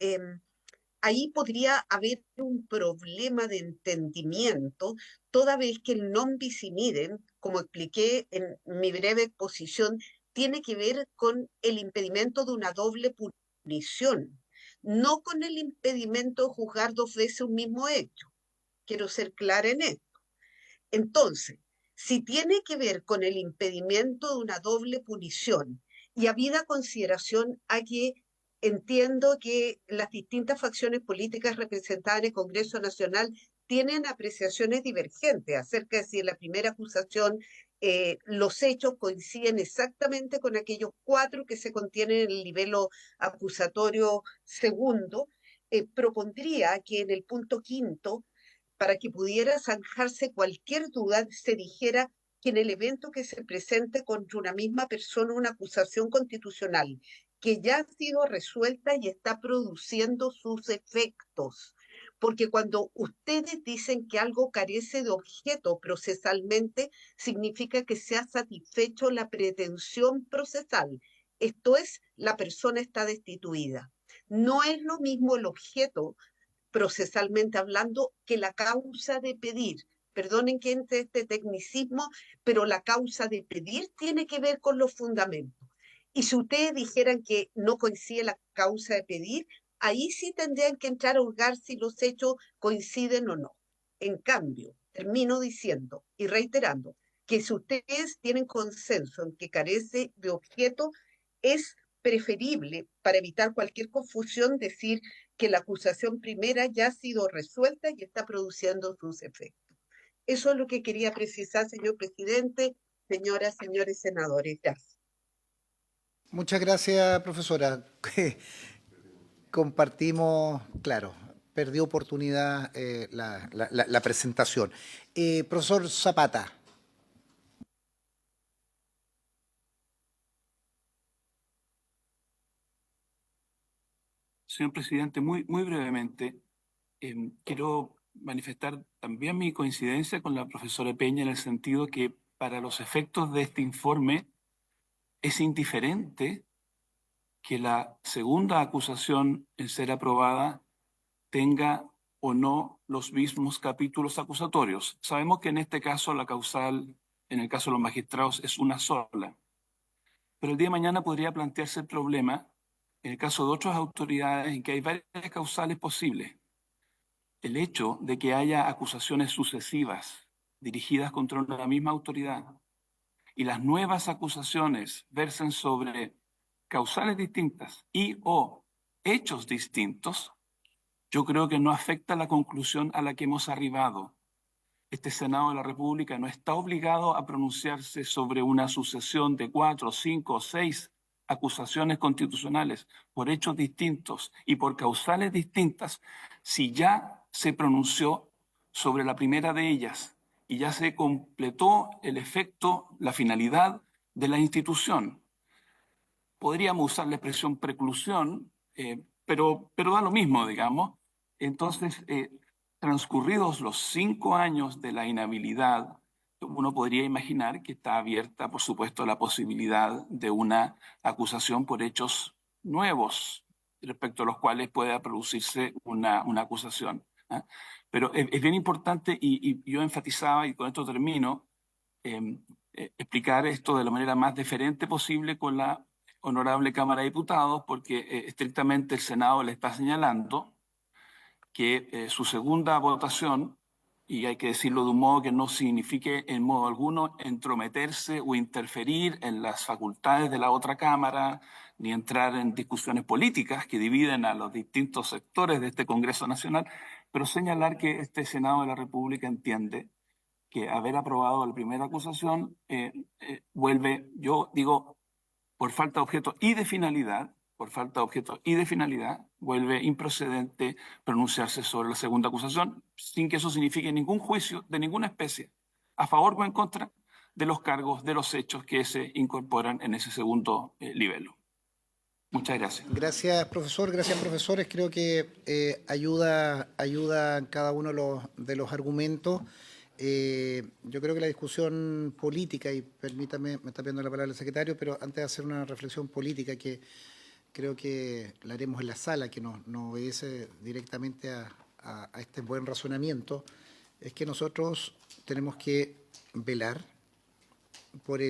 ahí podría haber un problema de entendimiento, toda vez que el non bis in idem, como expliqué en mi breve exposición, tiene que ver con el impedimento de una doble punición, no con el impedimento de juzgar dos veces un mismo hecho. Quiero ser clara en esto. Entonces, si tiene que ver con el impedimento de una doble punición y habida consideración a que entiendo que las distintas facciones políticas representadas en el Congreso Nacional tienen apreciaciones divergentes acerca de si en la primera acusación los hechos coinciden exactamente con aquellos 4 que se contienen en el nivel acusatorio segundo, propondría que en el punto quinto, para que pudiera zanjarse cualquier duda, se dijera que en el evento que se presente contra una misma persona una acusación constitucional que ya ha sido resuelta y está produciendo sus efectos. Porque cuando ustedes dicen que algo carece de objeto procesalmente, significa que se ha satisfecho la pretensión procesal. Esto es, la persona está destituida. No es lo mismo el objeto procesalmente hablando que la causa de pedir. Perdonen que entre este tecnicismo, pero la causa de pedir tiene que ver con los fundamentos. Y si ustedes dijeran que no coincide la causa de pedir, ahí sí tendrían que entrar a hurgar si los hechos coinciden o no. En cambio, termino diciendo y reiterando que si ustedes tienen consenso en que carece de objeto, es preferible, para evitar cualquier confusión, decir que la acusación primera ya ha sido resuelta y está produciendo sus efectos. Eso es lo que quería precisar, señor presidente, señoras, señores senadores. Gracias. Muchas gracias, profesora. Compartimos, claro, perdió oportunidad la presentación. Profesor Zapata. Señor presidente, muy brevemente, quiero manifestar también mi coincidencia con la profesora Peña en el sentido que para los efectos de este informe es indiferente que la segunda acusación en ser aprobada tenga o no los mismos capítulos acusatorios. Sabemos que en este caso la causal, en el caso de los magistrados, es una sola. Pero el día de mañana podría plantearse el problema, en el caso de otras autoridades, en que hay varias causales posibles. El hecho de que haya acusaciones sucesivas dirigidas contra una misma autoridad y las nuevas acusaciones versen sobre causales distintas y o hechos distintos, yo creo que no afecta la conclusión a la que hemos arribado. Este Senado de la República no está obligado a pronunciarse sobre una sucesión de 4, 5 o 6 acusaciones constitucionales por hechos distintos y por causales distintas si ya se pronunció sobre la primera de ellas y ya se completó el efecto, la finalidad de la institución. Podríamos usar la expresión preclusión, pero da lo mismo, digamos. Entonces, transcurridos los 5 años de la inhabilidad, uno podría imaginar que está abierta, por supuesto, la posibilidad de una acusación por hechos nuevos, respecto a los cuales pueda producirse una acusación. ¿Ah? Pero es bien importante, y yo enfatizaba, y con esto termino, explicar esto de la manera más deferente posible con la honorable Cámara de Diputados, porque estrictamente el Senado le está señalando que su segunda votación y hay que decirlo de un modo que no signifique en modo alguno entrometerse o interferir en las facultades de la otra Cámara, ni entrar en discusiones políticas que dividen a los distintos sectores de este Congreso Nacional, pero señalar que este Senado de la República entiende que haber aprobado la primera acusación vuelve, yo digo, por falta de objeto y de finalidad, vuelve improcedente pronunciarse sobre la segunda acusación, sin que eso signifique ningún juicio de ninguna especie, a favor o en contra de los cargos, de los hechos que se incorporan en ese segundo libelo. Muchas gracias. Gracias, profesor. Gracias, profesores. Creo que ayuda en cada uno de los argumentos. Yo creo que la discusión política, y permítame, me está pidiendo la palabra el secretario, pero antes de hacer una reflexión política que creo que la haremos en la sala, que no obedece directamente a este buen razonamiento, es que nosotros tenemos que velar por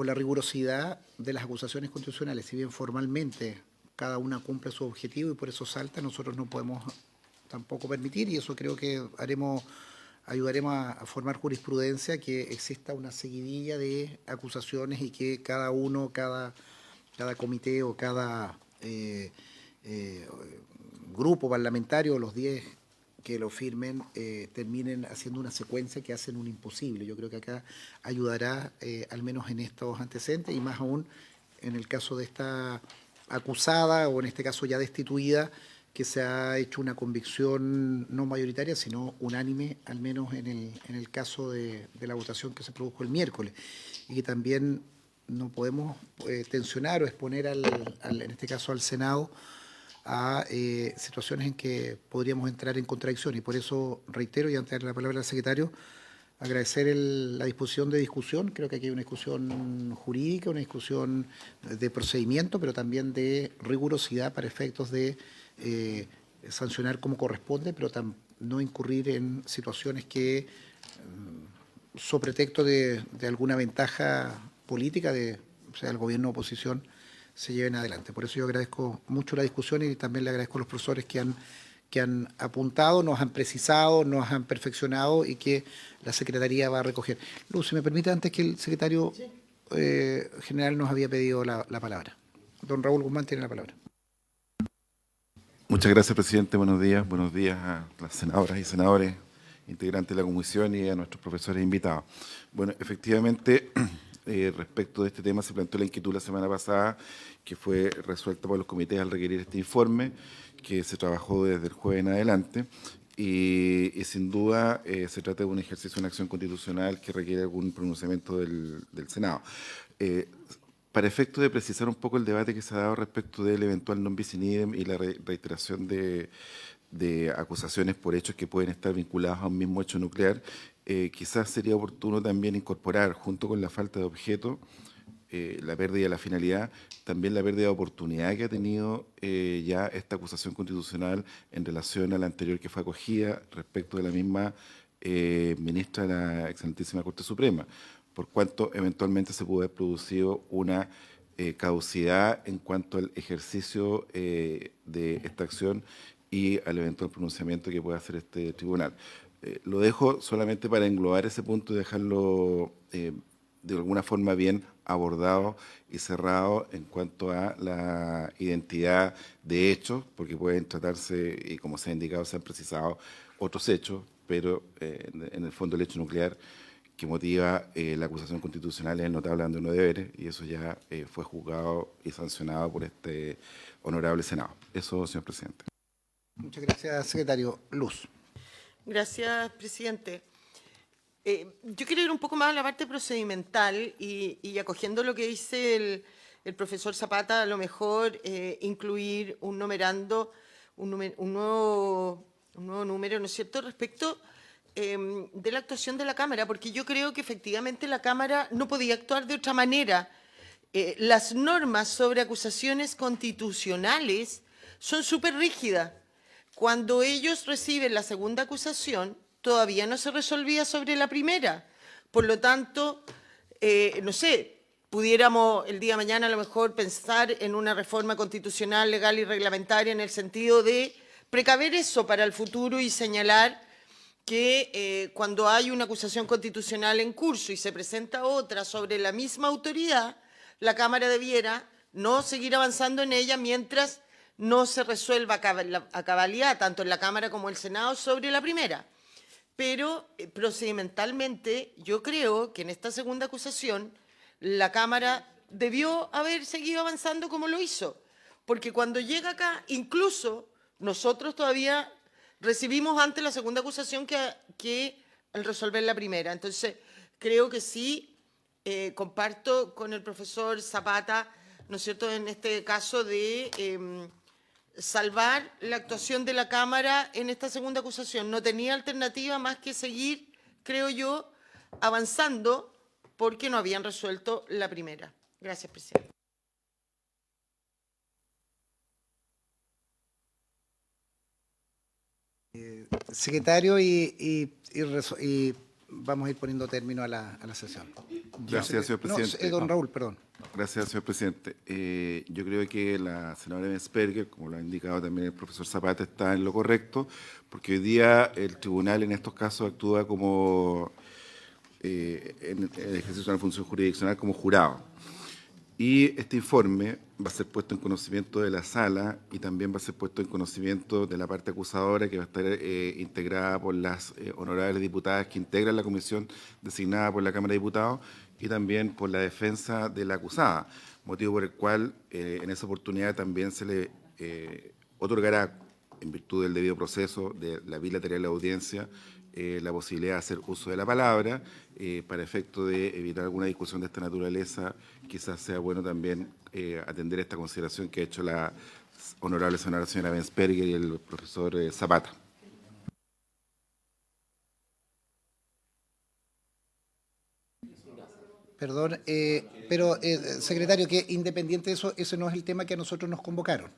la rigurosidad de las acusaciones constitucionales. Si bien formalmente cada una cumple su objetivo y por eso salta, nosotros no podemos tampoco permitir, y eso creo que ayudaremos a formar jurisprudencia, que exista una seguidilla de acusaciones y que cada comité o cada grupo parlamentario, los 10 que lo firmen, terminen haciendo una secuencia que hacen un imposible. Yo creo que acá ayudará, al menos en estos antecedentes, y más aún en el caso de esta acusada, o en este caso ya destituida, que se ha hecho una convicción no mayoritaria, sino unánime, al menos en el caso de la votación que se produjo el miércoles, y que también no podemos tensionar o exponer, en este caso al Senado, a situaciones en que podríamos entrar en contradicción. Y por eso reitero, y antes de darle la palabra al secretario, agradecer la disposición de discusión. Creo que aquí hay una discusión jurídica, una discusión de procedimiento, pero también de rigurosidad para efectos de sancionar como corresponde, pero no incurrir en situaciones que, sobre pretexto de alguna ventaja política, sea el gobierno o oposición, se lleven adelante. Por eso yo agradezco mucho la discusión, y también le agradezco a los profesores que han apuntado, nos han precisado, nos han perfeccionado, y que la Secretaría va a recoger. Luz, si me permite, antes que el secretario general nos había pedido la palabra. Don Raúl Guzmán tiene la palabra. Muchas gracias, presidente. Buenos días a las senadoras y senadores, integrantes de la comisión, y a nuestros profesores invitados. Bueno, efectivamente, respecto de este tema se planteó la inquietud la semana pasada, que fue resuelta por los comités al requerir este informe, que se trabajó desde el jueves en adelante, y sin duda se trata de un ejercicio de una acción constitucional que requiere algún pronunciamiento del Senado. Para efecto de precisar un poco el debate que se ha dado respecto del eventual non bis in idem y la reiteración de acusaciones por hechos que pueden estar vinculados a un mismo hecho nuclear, quizás sería oportuno también incorporar, junto con la falta de objeto, la pérdida de la finalidad, también la pérdida de oportunidad que ha tenido ya esta acusación constitucional en relación a la anterior que fue acogida respecto de la misma ministra de la Excelentísima Corte Suprema, por cuanto eventualmente se pudo haber producido una caducidad en cuanto al ejercicio de esta acción y al eventual pronunciamiento que pueda hacer este tribunal. Lo dejo solamente para englobar ese punto y dejarlo de alguna forma bien abordado y cerrado en cuanto a la identidad de hechos, porque pueden tratarse, y como se ha indicado, se han precisado otros hechos, pero en el fondo el hecho nuclear que motiva la acusación constitucional es el notable abandono de deberes, y eso ya fue juzgado y sancionado por este honorable Senado. Eso, señor presidente. Muchas gracias, secretario. Luz. Gracias, presidente. Yo quiero ir un poco más a la parte procedimental y acogiendo lo que dice el profesor Zapata, a lo mejor incluir un numerando, un nuevo número, ¿no es cierto?, respecto de la actuación de la Cámara, porque yo creo que efectivamente la Cámara no podía actuar de otra manera. Las normas sobre acusaciones constitucionales son súper rígidas. Cuando ellos reciben la segunda acusación, todavía no se resolvía sobre la primera. Por lo tanto, no sé, pudiéramos el día de mañana a lo mejor pensar en una reforma constitucional, legal y reglamentaria en el sentido de precaver eso para el futuro y señalar que cuando hay una acusación constitucional en curso y se presenta otra sobre la misma autoridad, la Cámara debiera no seguir avanzando en ella mientras no se resuelva a cabalidad, tanto en la Cámara como en el Senado, sobre la primera. Pero procedimentalmente yo creo que en esta segunda acusación la Cámara debió haber seguido avanzando como lo hizo, porque cuando llega acá, incluso nosotros todavía recibimos antes la segunda acusación que al resolver la primera. Entonces, creo que sí, comparto con el profesor Zapata, ¿no es cierto?, en este caso de salvar la actuación de la Cámara en esta segunda acusación. No tenía alternativa más que seguir, creo yo, avanzando porque no habían resuelto la primera. Gracias, presidente. Secretario, y vamos a ir poniendo término a la sesión. Gracias, señor presidente. No, don Raúl, perdón. Gracias, señor presidente. Yo creo que la senadora Bensperger, como lo ha indicado también el profesor Zapata, está en lo correcto, porque hoy día el tribunal en estos casos actúa como, en el ejercicio de una función jurisdiccional, como jurado. Y este informe va a ser puesto en conocimiento de la sala y también va a ser puesto en conocimiento de la parte acusadora, que va a estar integrada por las honorables diputadas que integran la comisión designada por la Cámara de Diputados y también por la defensa de la acusada, motivo por el cual en esa oportunidad también se le otorgará, en virtud del debido proceso de la bilateral de la audiencia, la posibilidad de hacer uso de la palabra para efecto de evitar alguna discusión de esta naturaleza. Quizás sea bueno también atender esta consideración que ha hecho la honorable señora Bensperger y el profesor Zapata. Perdón, pero secretario, que independiente de eso, ese no es el tema que a nosotros nos convocaron.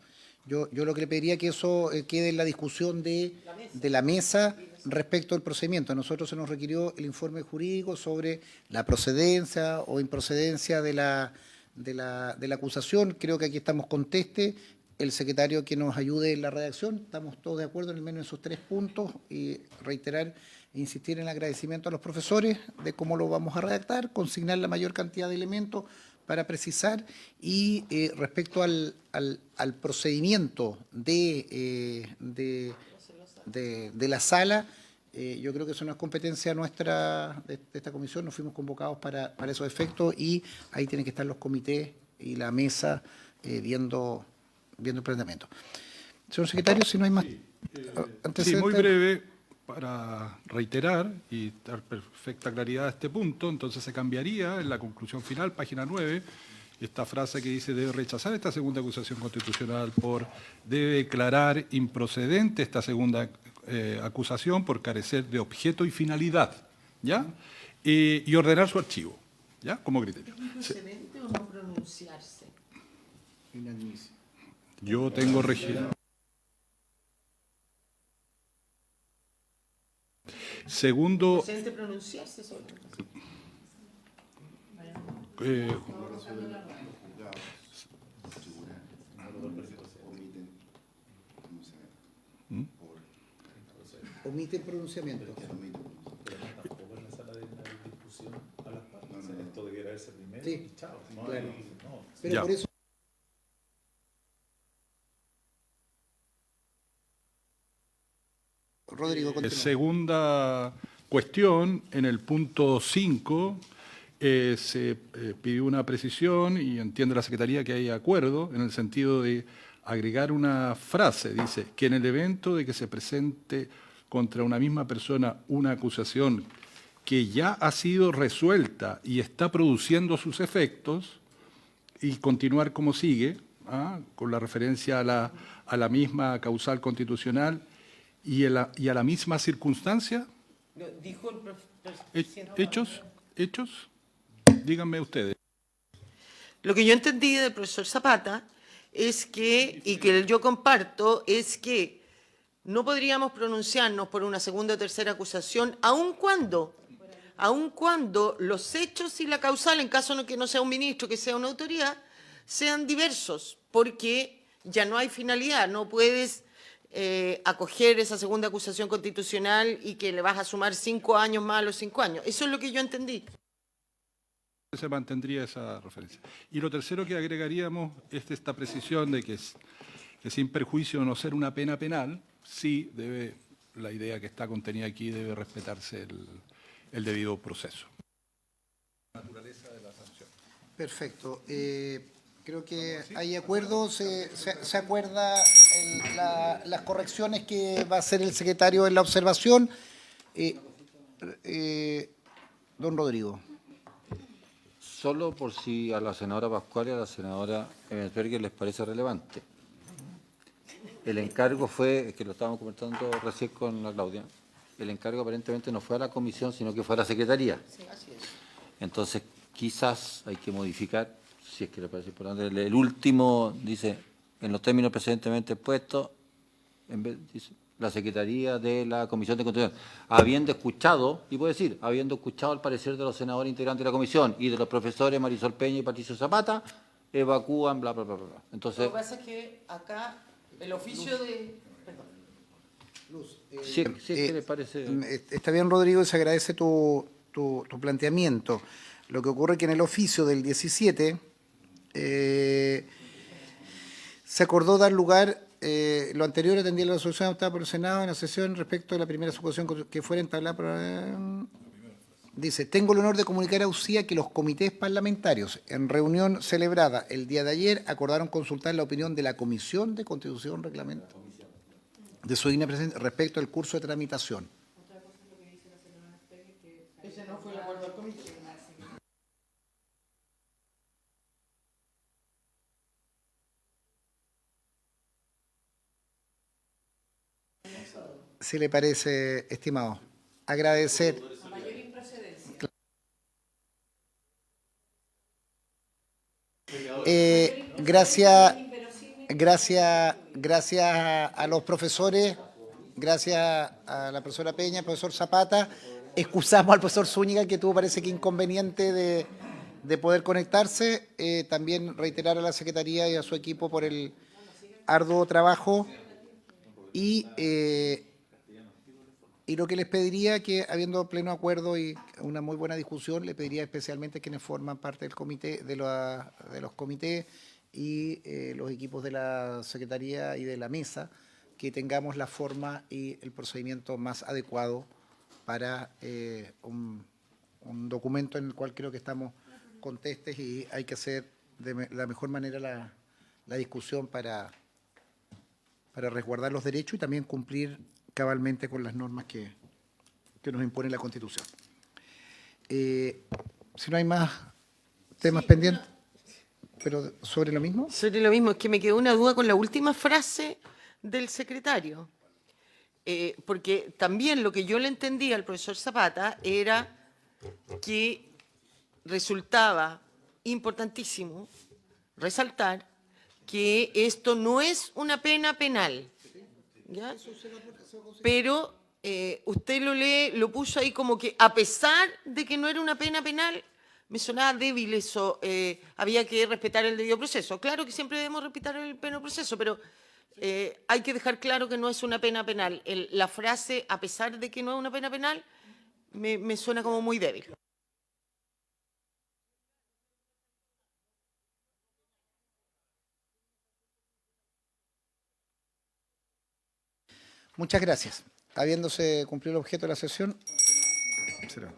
Yo lo que le pediría que eso quede en la discusión de la mesa respecto al procedimiento. A nosotros se nos requirió el informe jurídico sobre la procedencia o improcedencia de la acusación. Creo que aquí estamos con Teste, el secretario que nos ayude en la redacción. Estamos todos de acuerdo en al menos en esos 3 puntos y reiterar e insistir en el agradecimiento a los profesores de cómo lo vamos a redactar, consignar la mayor cantidad de elementos para precisar y respecto al procedimiento de la sala, yo creo que eso no es competencia nuestra de esta comisión, nos fuimos convocados para esos efectos y ahí tienen que estar los comités y la mesa viendo el planteamiento. Señor secretario, si no hay más antecedentes. Sí, muy breve, para reiterar y dar perfecta claridad a este punto. Entonces se cambiaría en la conclusión final, página 9, esta frase que dice: debe rechazar esta segunda acusación constitucional debe declarar improcedente esta segunda acusación por carecer de objeto y finalidad, ¿ya? Y ordenar su archivo, ¿ya? Como criterio. ¿Improcedente o no pronunciarse? Inadmisible. Yo tengo registrado. Segundo, Pronunciarse sobre omiten pronunciamiento. Sí, claro. Pero ya. por eso Rodrigo, continúa. Segunda cuestión, en el punto 5 se pidió una precisión y entiende la Secretaría que hay acuerdo en el sentido de agregar una frase. Dice que en el evento de que se presente contra una misma persona una acusación que ya ha sido resuelta y está produciendo sus efectos, y continuar como sigue, con la referencia a la misma causal constitucional, y a la misma circunstancia. Dijo el presidente. ¿Hechos? Díganme ustedes. Lo que yo entendí del profesor Zapata es que, y que yo comparto, es que no podríamos pronunciarnos por una segunda o tercera acusación, aun cuando los hechos y la causal, en caso de que no sea un ministro, que sea una autoridad, sean diversos, porque ya no hay finalidad, no puedes acoger esa segunda acusación constitucional y que le vas a sumar 5 años más a los 5 años. Eso es lo que yo entendí. Se mantendría esa referencia. Y lo tercero que agregaríamos es esta precisión de que sin perjuicio de no ser una pena penal, sí debe, la idea que está contenida aquí debe respetarse el debido proceso. La naturaleza de la sanción. Perfecto. Creo que hay acuerdo, se acuerda las correcciones que va a hacer el secretario en la observación. Don Rodrigo. Solo por si a la senadora Pascual y a la senadora Emmensberger les parece relevante. El encargo fue, que lo estábamos comentando recién con la Claudia, el encargo aparentemente no fue a la comisión, sino que fue a la secretaría. Sí, así es. Entonces, quizás hay que modificar, si es que le parece importante, el último dice, en los términos precedentemente expuestos, en vez, dice, la Secretaría de la Comisión de Constitución, habiendo escuchado, y puedo decir, habiendo escuchado el parecer de los senadores integrantes de la comisión y de los profesores Marisol Peña y Patricio Zapata, evacúan, bla, bla, bla, bla. Entonces, Lo que pasa es que acá el oficio de... si es que le parece... Está bien, Rodrigo, y se agradece tu planteamiento. Lo que ocurre es que en el oficio del 17 se acordó dar lugar, lo anterior atendía la resolución adoptada por el Senado en la sesión respecto de la primera suposición que fuera entablada por... Dice, tengo el honor de comunicar a UCIA que los comités parlamentarios, en reunión celebrada el día de ayer, acordaron consultar la opinión de la Comisión de Constitución y Reglamento de su digna presencia respecto al curso de tramitación. Ese no fue el acuerdo del comité. Si le parece, estimado, agradecer. Gracias a los profesores, gracias a la profesora Peña, al profesor Zapata. Excusamos al profesor Zúñiga, que tuvo, parece que inconveniente de poder conectarse. También reiterar a la Secretaría y a su equipo por el arduo trabajo. Y lo que les pediría, que habiendo pleno acuerdo y una muy buena discusión, le pediría especialmente a quienes forman parte del comité, de los comités y los equipos de la Secretaría y de la mesa, que tengamos la forma y el procedimiento más adecuado para un documento en el cual creo que estamos contestes y hay que hacer de la mejor manera la discusión para resguardar los derechos y también cumplir cabalmente con las normas que nos impone la Constitución. Si no hay más temas pendientes, pero sobre lo mismo. Sobre lo mismo, es que me quedó una duda con la última frase del secretario. Porque también lo que yo le entendía al profesor Zapata era que resultaba importantísimo resaltar que esto no es una pena penal, ¿ya? Pero usted lo puso ahí como que a pesar de que no era una pena penal, me sonaba débil eso, había que respetar el debido proceso. Claro que siempre debemos respetar el debido proceso, pero hay que dejar claro que no es una pena penal. La frase, a pesar de que no es una pena penal, me suena como muy débil. Muchas gracias. Habiéndose cumplido el objeto de la sesión, será.